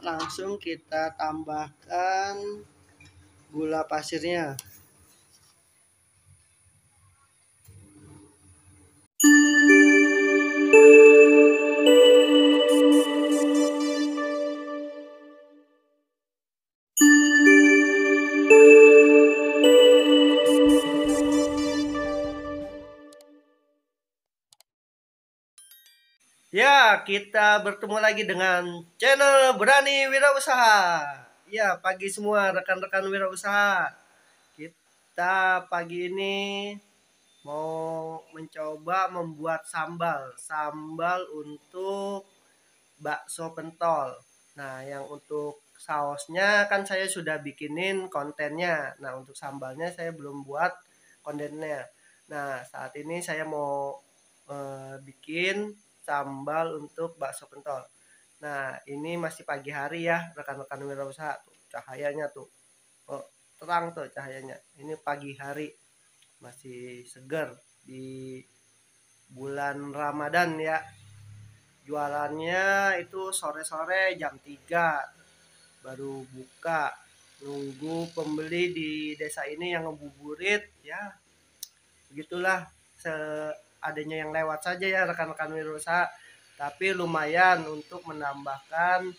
langsung kita tambahkan gula pasirnya. Ya, kita bertemu lagi dengan channel Berani Wirausaha. Ya, pagi semua rekan-rekan wirausaha. Kita pagi ini mau mencoba membuat sambal untuk bakso pentol. Nah, yang untuk sausnya kan saya sudah bikinin kontennya. Nah, untuk sambalnya saya belum buat kontennya. Nah, saat ini saya mau bikin sambal untuk bakso pentol. Nah, ini masih pagi hari ya, rekan-rekan wirausaha. Tuh, cahayanya tuh. Oh, terang tuh cahayanya. Ini pagi hari. Masih segar di bulan Ramadan ya. Jualannya itu sore-sore jam 3 baru buka. Nunggu pembeli di desa ini yang ngebuburit ya. Begitulah seadanya yang lewat saja ya rekan-rekan wirausaha. Tapi lumayan untuk menambahkan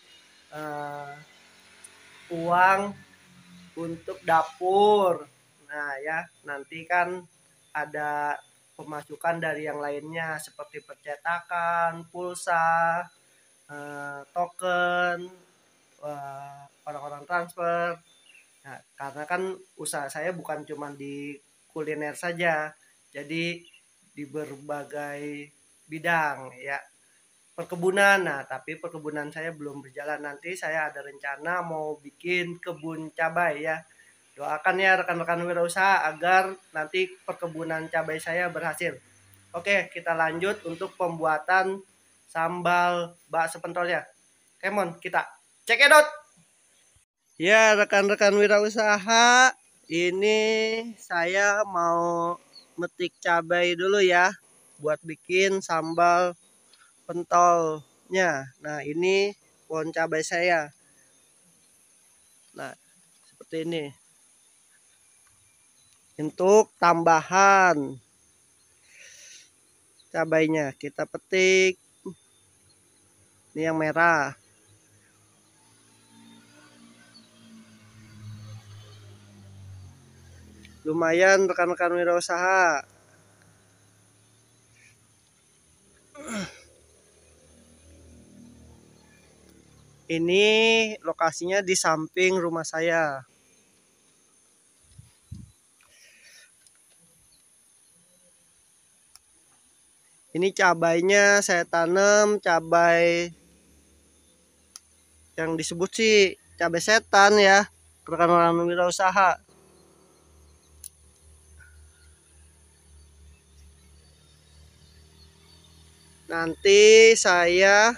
uang untuk dapur. Nah ya, nanti kan ada pemasukan dari yang lainnya seperti percetakan, pulsa, token, orang-orang transfer. Nah, karena kan usaha saya bukan cuma di kuliner saja, jadi di berbagai bidang ya. Perkebunan, nah tapi perkebunan saya belum berjalan. Nanti saya ada rencana mau bikin kebun cabai ya. Doakan ya rekan-rekan wirausaha agar nanti perkebunan cabai saya berhasil. Oke, kita lanjut untuk pembuatan sambal bakso pentol ya. Kemon, kita cekidot. Ya, rekan-rekan wirausaha, ini saya mau metik cabai dulu ya buat bikin sambal pentolnya. Nah, ini pohon cabai saya. Nah, seperti ini. Untuk tambahan cabainya kita petik. Ini yang merah. Lumayan rekan-rekan wirausaha. Ini lokasinya di samping rumah saya. Ini cabainya saya tanam cabai yang disebut sih cabai setan ya, rekan-rekan wirausaha. Nanti saya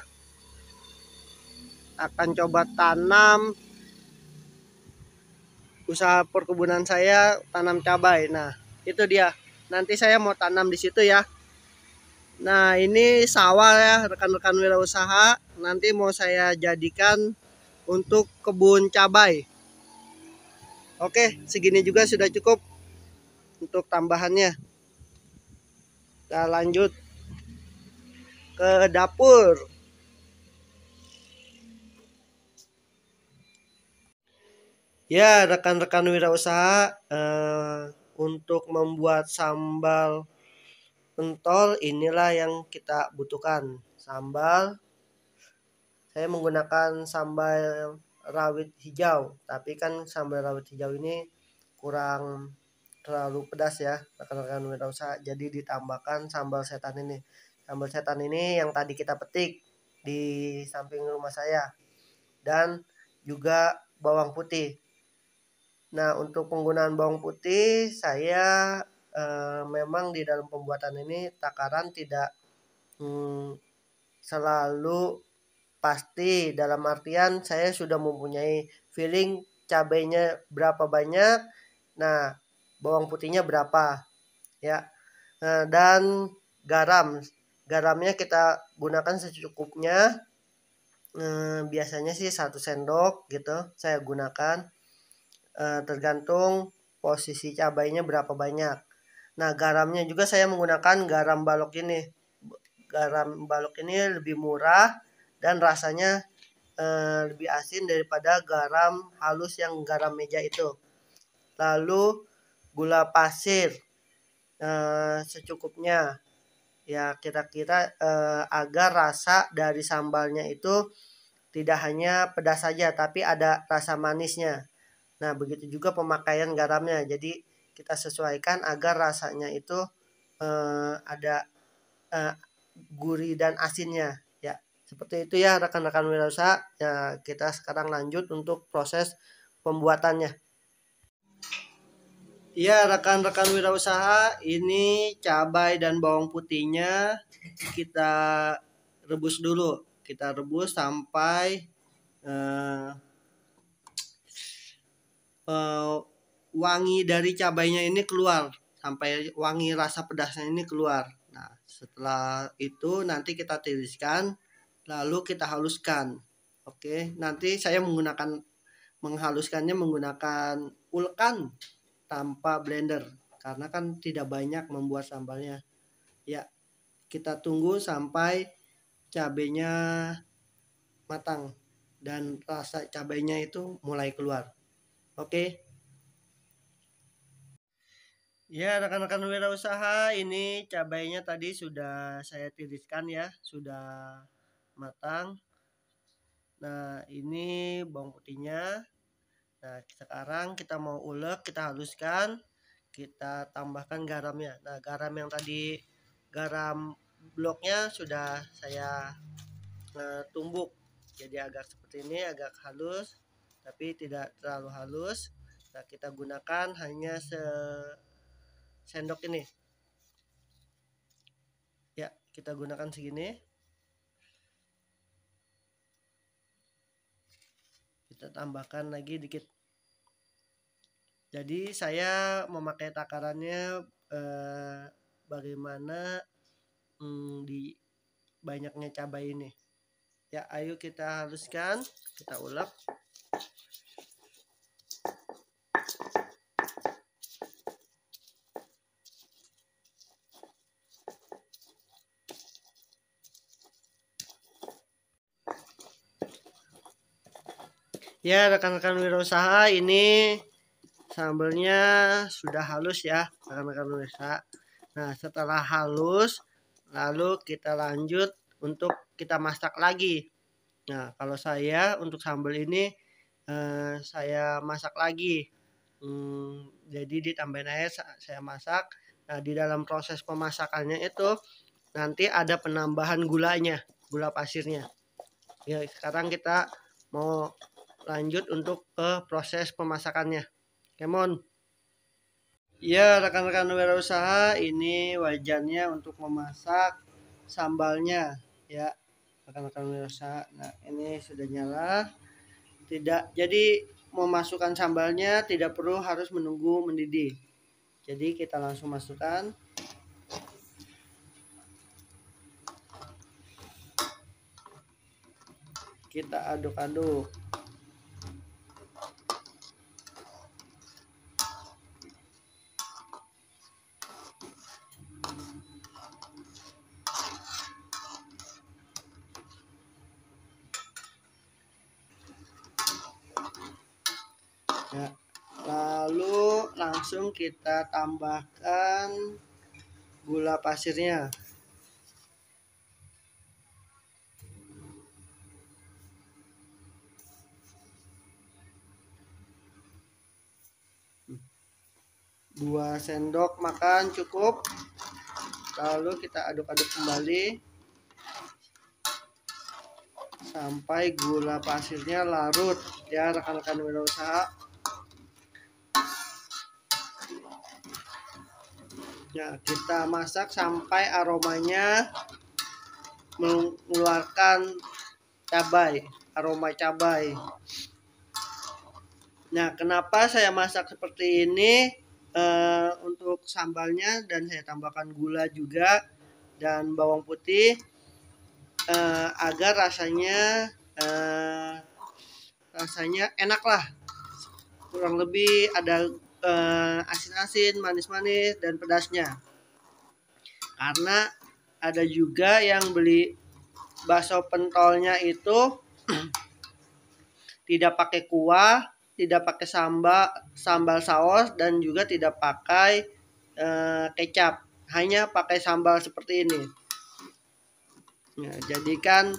akan coba tanam usaha perkebunan saya, tanam cabai. Nah, itu dia. Nanti saya mau tanam di situ ya. Nah, ini sawah ya rekan-rekan wirausaha. Nanti mau saya jadikan untuk kebun cabai. Oke, segini juga sudah cukup untuk tambahannya. Kita lanjut ke dapur. Ya, rekan-rekan wirausaha, untuk membuat sambal pentol inilah yang kita butuhkan. Sambal, saya menggunakan sambal rawit hijau, tapi kan sambal rawit hijau ini kurang terlalu pedas ya, rekan-rekan wirausaha. Jadi ditambahkan sambal setan ini. Sambal setan ini yang tadi kita petik di samping rumah saya. Dan juga bawang putih. Nah, untuk penggunaan bawang putih saya memang di dalam pembuatan ini takaran tidak selalu pasti, dalam artian saya sudah mempunyai feeling cabainya berapa banyak. Nah, bawang putihnya berapa ya. Dan garamnya kita gunakan secukupnya. biasanya sih 1 sendok gitu saya gunakan, tergantung posisi cabainya berapa banyak. Nah, garamnya juga saya menggunakan garam balok ini. Garam balok ini lebih murah dan rasanya lebih asin daripada garam halus yang garam meja itu. Lalu gula pasir secukupnya. Ya, kira-kira agar rasa dari sambalnya itu tidak hanya pedas saja tapi ada rasa manisnya. Nah, begitu juga pemakaian garamnya. Jadi kita sesuaikan agar rasanya itu ada eh, gurih dan asinnya. Ya, seperti itu ya rekan-rekan wirausaha. Ya, kita sekarang lanjut untuk proses pembuatannya. Ya, rekan-rekan wirausaha, ini cabai dan bawang putihnya kita rebus dulu. Kita rebus sampai eh, eh, wangi dari cabainya ini keluar, sampai wangi rasa pedasnya ini keluar. Nah, setelah itu nanti kita tiriskan, lalu kita haluskan. Oke, nanti saya menghaluskannya menggunakan ulkan tanpa blender karena kan tidak banyak membuat sambalnya. Ya, kita tunggu sampai cabainya matang dan rasa cabainya itu mulai keluar. Oke. Ya, rekan-rekan wirausaha, ini cabainya tadi sudah saya tiriskan ya, sudah matang. Nah, ini bawang putihnya. Nah, sekarang kita mau ulek, kita haluskan, kita tambahkan garamnya. Nah, garam yang tadi garam bloknya sudah saya tumbuk. Jadi agak seperti ini, agak halus, tapi tidak terlalu halus. Nah, kita gunakan hanya sendok ini. Ya, kita gunakan segini. Kita tambahkan lagi dikit. Jadi saya memakai takarannya bagaimana di banyaknya cabai ini. Ya, ayo kita haluskan, kita ulek. Ya, rekan-rekan wirausaha, ini sambalnya sudah halus ya, rekan-rekan wirausaha. Nah, setelah halus, lalu kita lanjut untuk kita masak lagi. Nah, kalau saya untuk sambal ini saya masak lagi. Jadi ditambahin air, saya masak. Nah, di dalam proses pemasakannya itu nanti ada penambahan gulanya, gula pasirnya. Ya, sekarang kita mau lanjut untuk ke proses pemasakannya. Kemon. Ya, rekan-rekan wirausaha, ini wajannya untuk memasak sambalnya ya, rekan-rekan wirausaha. Nah, ini sudah nyala. Tidak, jadi memasukkan sambalnya tidak perlu harus menunggu mendidih. Jadi kita langsung masukkan. Kita aduk-aduk. Ya, lalu langsung kita tambahkan gula pasirnya. Dua sendok makan cukup. Lalu kita aduk-aduk kembali sampai gula pasirnya larut ya, rekan-rekan wirausaha. Ya, kita masak sampai aromanya mengeluarkan cabai, aroma cabai. Nah, kenapa saya masak seperti ini? Untuk sambalnya dan saya tambahkan gula juga dan bawang putih agar rasanya rasanya enak lah, kurang lebih ada asin-asin, manis-manis, dan pedasnya. Karena ada juga yang beli bakso pentolnya itu tidak pakai kuah, tidak pakai sambal saus, dan juga tidak pakai kecap, hanya pakai sambal seperti ini. Nah, jadi kan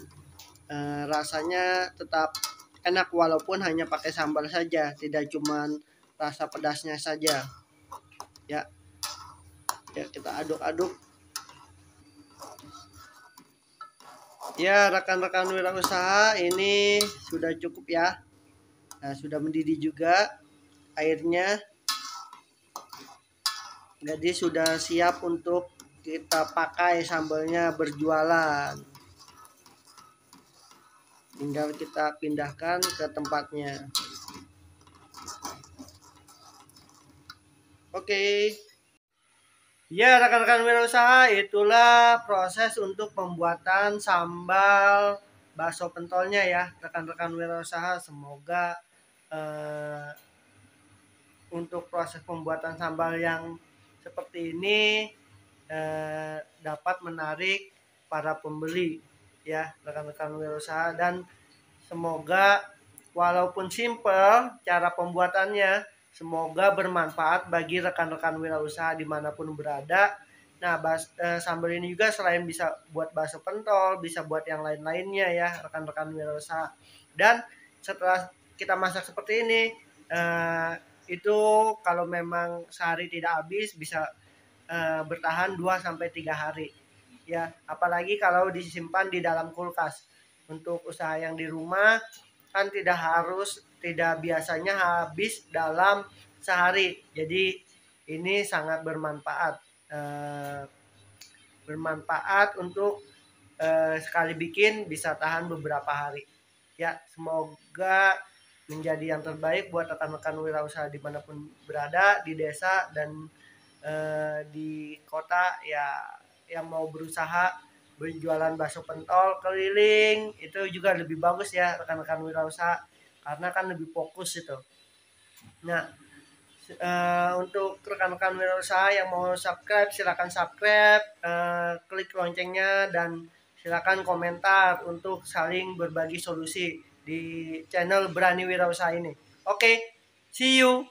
rasanya tetap enak walaupun hanya pakai sambal saja, tidak cuman rasa pedasnya saja. Ya, ya kita aduk-aduk. Ya, rekan-rekan wirausaha, ini sudah cukup ya. Nah, sudah mendidih juga airnya. Jadi sudah siap untuk kita pakai sambalnya berjualan. Tinggal kita pindahkan ke tempatnya. Oke. Ya, rekan-rekan wirausaha, itulah proses untuk pembuatan sambal bakso pentolnya ya, rekan-rekan wirausaha. Semoga untuk proses pembuatan sambal yang seperti ini dapat menarik para pembeli ya, rekan-rekan wirausaha, dan semoga walaupun simple cara pembuatannya, semoga bermanfaat bagi rekan-rekan wirausaha dimanapun berada. Nah, sambal ini juga selain bisa buat bakso pentol, bisa buat yang lain-lainnya ya, rekan-rekan wirausaha. Dan setelah kita masak seperti ini, itu kalau memang sehari tidak habis, bisa bertahan 2-3 hari. Ya, apalagi kalau disimpan di dalam kulkas. Untuk usaha yang di rumah kan tidak biasanya habis dalam sehari. Jadi ini sangat bermanfaat untuk sekali bikin bisa tahan beberapa hari. Ya, semoga menjadi yang terbaik buat rekan-rekan wirausaha dimanapun berada, di desa dan di kota ya, yang mau berusaha berjualan bakso pentol keliling. Itu juga lebih bagus ya rekan-rekan wirausaha, karena kan lebih fokus itu. Nah, untuk rekan-rekan wirausaha yang mau subscribe, silakan subscribe, klik loncengnya, dan silakan komentar untuk saling berbagi solusi di channel Berani Wirausaha ini. Oke, see you.